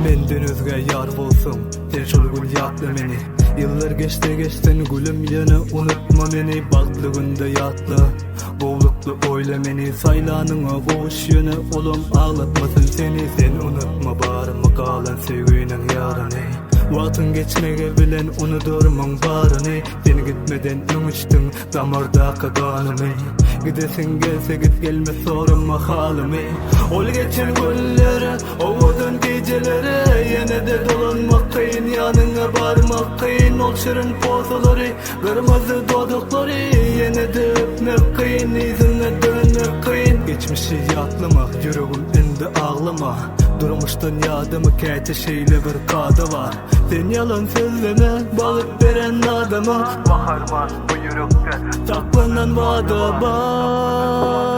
Menden özge yar bolsun, sen şol gül ýatly meni. Yıllar geçti gülüm ýene unutma meni. Baklygynda ýatly, gowlukly oýla meni. Saýlanyňa goş ýene olum ağlatmasyn seni. Sen unutma barmy galan sevginiň ýaryny. Wagtyň geçmege bilen unudurmaň baryny. Sen gitmeden öňüçdiň damardaky ganymy. Gidesin gelse git gelme sorma halymy. Ol geçen günleri, owudun gejeleri, ýene de dolanmak kyn, ýanyňa barmak kyn. Ol şirin pozalary, gyrmyzy doduklary, ýene de öpmek kyn, ýüzüne dönmek kyn. Geçmişi ýatlamak, ýüregim endi ağlama. Durmuşdan ýadymy käte şeýle bir kada var. Sen yalan sözleme, balyk beren adama. Baharman bu ýürekde saklanan wada bar.